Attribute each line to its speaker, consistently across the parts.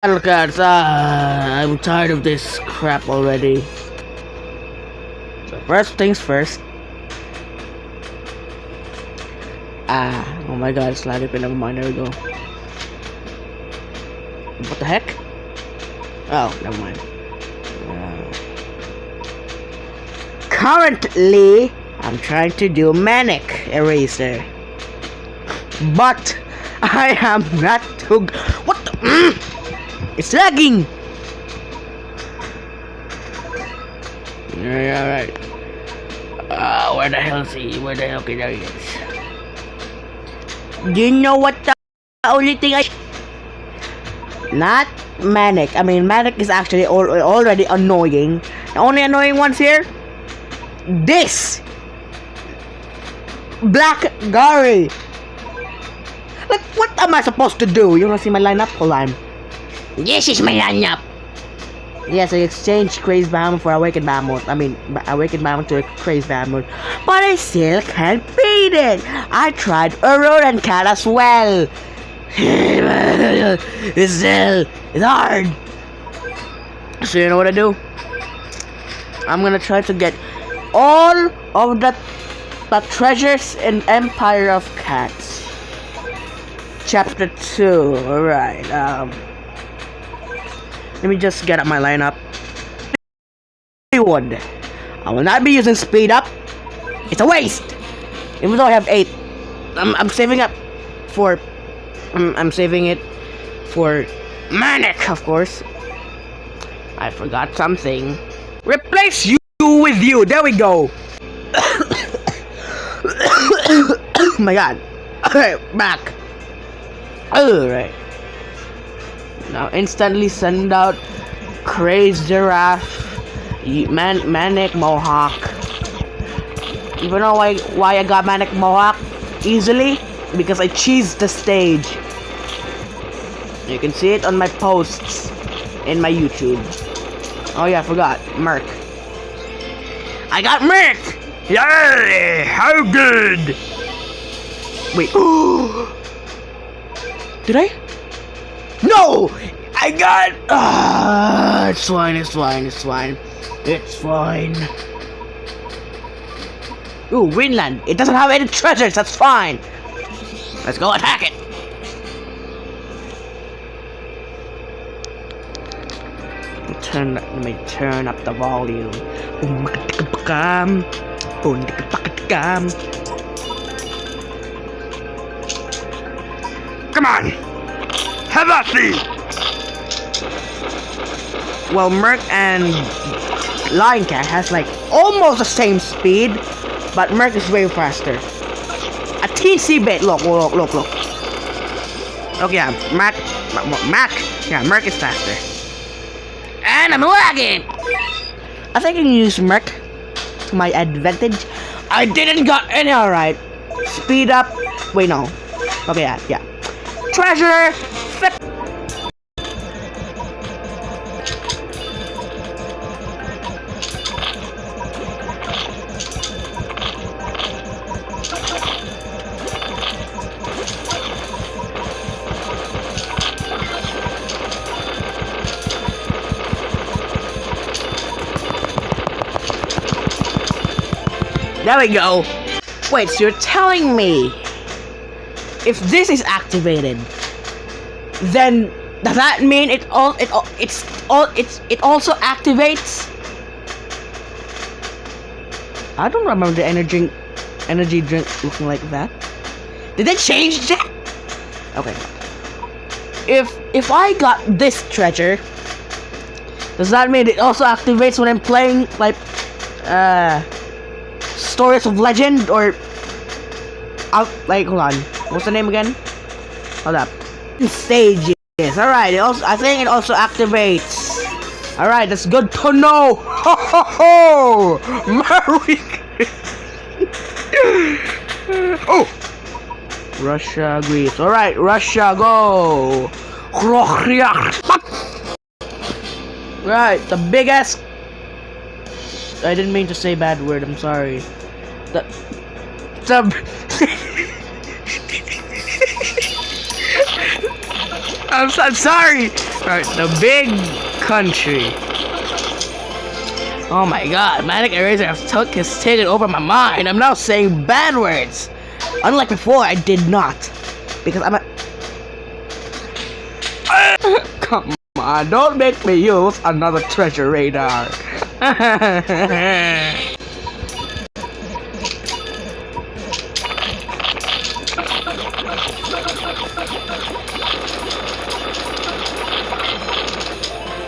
Speaker 1: Look at I'm tired of this crap already. So first things first. Oh my god, it's lagging, but never mind, there we go. What the heck? Oh, never mind. Currently, I'm trying to do Manic Eraser. But, I am not too what the It's lagging! Alright. Where the hell is he? Where the hell? Okay, there he is. Do you know what the only thing not Manic. I mean, Manic is actually already annoying. The only annoying ones here? This! Black Gary! Like, what am I supposed to do? You wanna see my lineup? Hold on. This is my lineup! Yes, I exchanged Crazed Mammoth for Awakened Mammoth. I mean, Awakened Mammoth to a Crazed Mammoth. But I still can't beat it! I tried Aurora and Cat as well! It's hard! So you know what I do? I'm gonna try to get all of the treasures in Empire of Cats. Chapter 2. Alright, let me just get up my lineup. I will not be using speed up. It's a waste. Even though I have 8, I'm saving up for. I'm saving it for Manic, of course. I forgot something. Replace you with you. There we go. Oh my god. Alright, back. Alright. Now instantly send out Crazed Giraffe, Manic Mohawk. Even know why I got Manic Mohawk easily? Because I cheesed the stage. You can see it on my posts in my YouTube. Oh yeah, I forgot. Merc. I got Merc! Yay! How good! Wait. Did I? No! I got... it's fine. It's fine. Ooh, Greenland. It doesn't have any treasures, that's fine. Let's go attack it. Let me turn up the volume. Come on! Have a seat! Well, Merc and Lion Cat has like almost the same speed, but Merc is way faster. A teensy bit. Look. Okay, yeah, Merc is faster. And I'm lagging! I think I can use Merc to my advantage. I didn't got any, alright. Speed up. Wait, no. Okay, yeah. Treasure! There we go. Wait, so you're telling me if this is activated, then does that mean it also activates? I don't remember the energy drink looking like that. Did they change that? Okay. If I got this treasure, does that mean it also activates when I'm playing like Stories of Legend or like hold on, what's the name again? Hold up. Stages. Alright, I think it also activates. Alright, that's good to know. Ho ho ho! Merry Oh! Russia, Greece. Alright, Russia, go! Right, the biggest. I didn't mean to say bad word, I'm sorry. I'm sorry! Alright, the big country. Oh my god, Manic Eraser has taken over my mind. I'm now saying bad words. Unlike before, I did not. Because I'm a... Come on, don't make me use another treasure radar.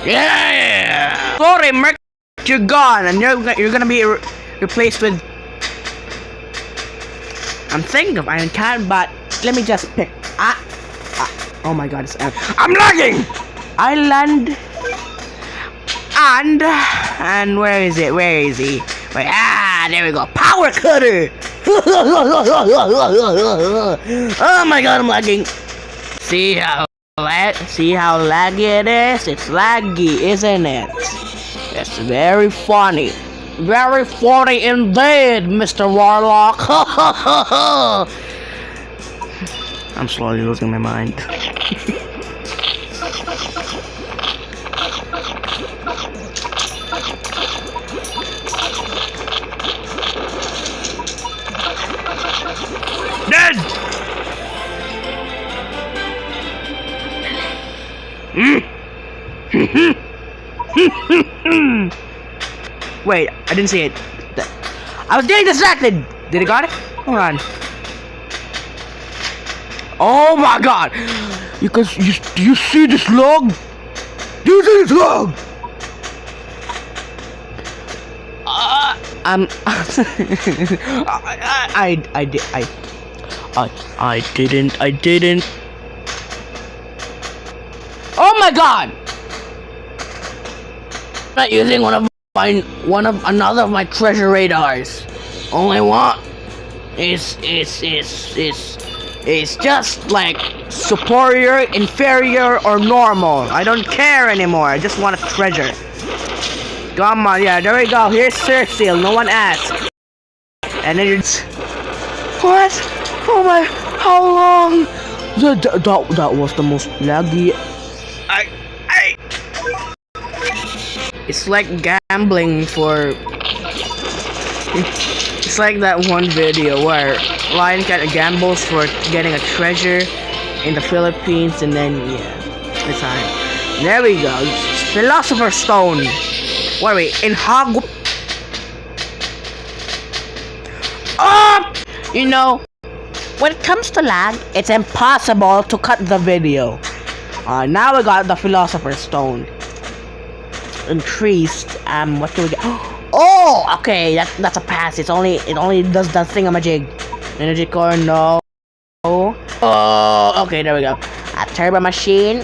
Speaker 1: Yeah! Sorry, Merc, you're gone, and you're gonna be replaced with... I'm thinking of Iron Cat, but let me just pick. Oh my god, I'm lagging! Island. And where is it? Where is he? Wait, there we go. Power cutter! Oh my god, I'm lagging. See how laggy it is? It's laggy, isn't it? It's very funny. Very funny indeed, Mr. Warlock. I'm slowly losing my mind. Dead! Wait, I didn't see it. I was getting distracted. Did it got it? Hold on. Oh my god! You see this log? Do you see this log? I didn't. Oh my god! Not using another of my treasure radars. Only one is just like superior, inferior, or normal. I don't care anymore. I just want a treasure. Come on, yeah, there we go. Here's Sir Seal. No one asked. And then it's what? Oh my! How long? That was the most laggy. It's like gambling for... It's like that one video where Lion Cat gambles for getting a treasure in the Philippines, and then, yeah, it's time. There we go. Philosopher's Stone. Where are we? In Hog... Oh! You know, when it comes to lag, it's impossible to cut the video. Now we got the Philosopher's Stone. Increased, what do we get? Oh, okay, that's a pass. It only does that thingamajig. Energy core, no. Oh, okay, there we go. A turbo machine,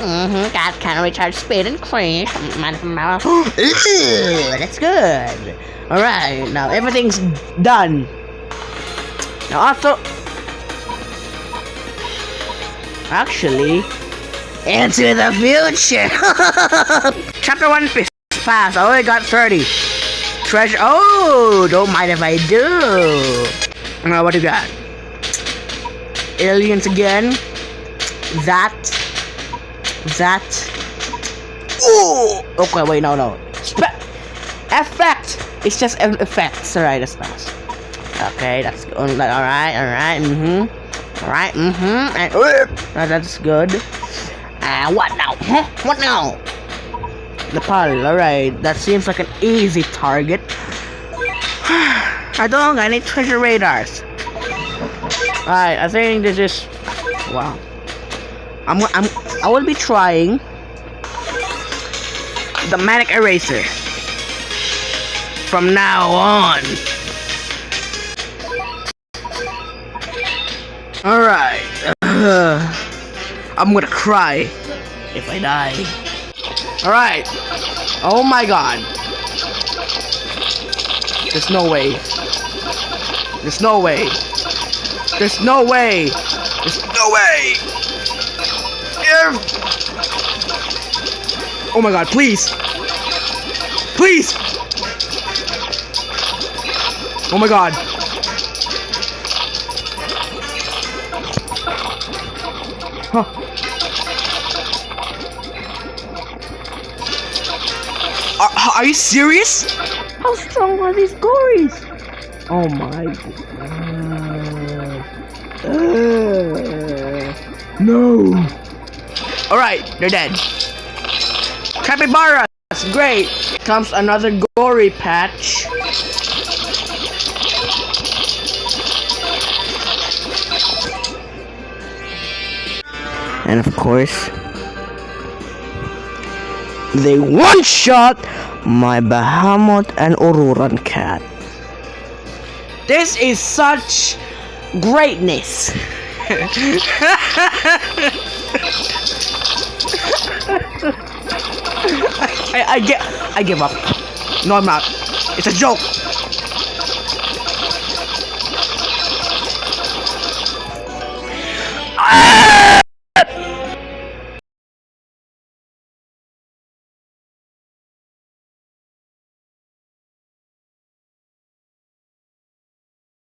Speaker 1: got can recharge speed increase. That's good. Alright, now everything's done. Now also, actually, into the future. Chapter 1 pass. I only got 30. Treasure. Oh, don't mind if I do. Now what do you got? Aliens again. That. Oh. Okay, wait, no. Effect. It's just an effect. Alright, that's fast. Okay, that's good. Alright. Alright, that's good. What now? What now? Nepal, alright. That seems like an easy target. I don't got any treasure radars. Alright, I think this is... Wow. I will be trying the Manic Eraser from now on. Alright. I'm gonna cry if I die. Alright. Oh my god. There's no way. There's no way. There's no way. There's no way. Oh my god, please. Please. Oh my god. Huh. Are you serious? How strong are these gories? Oh my god. No. Alright, they're dead. Capybaras, great. Comes another gory patch. And of course, they one-shot my Bahamut and Ururan cat. This is such greatness. I give up. No, I'm not. It's a joke.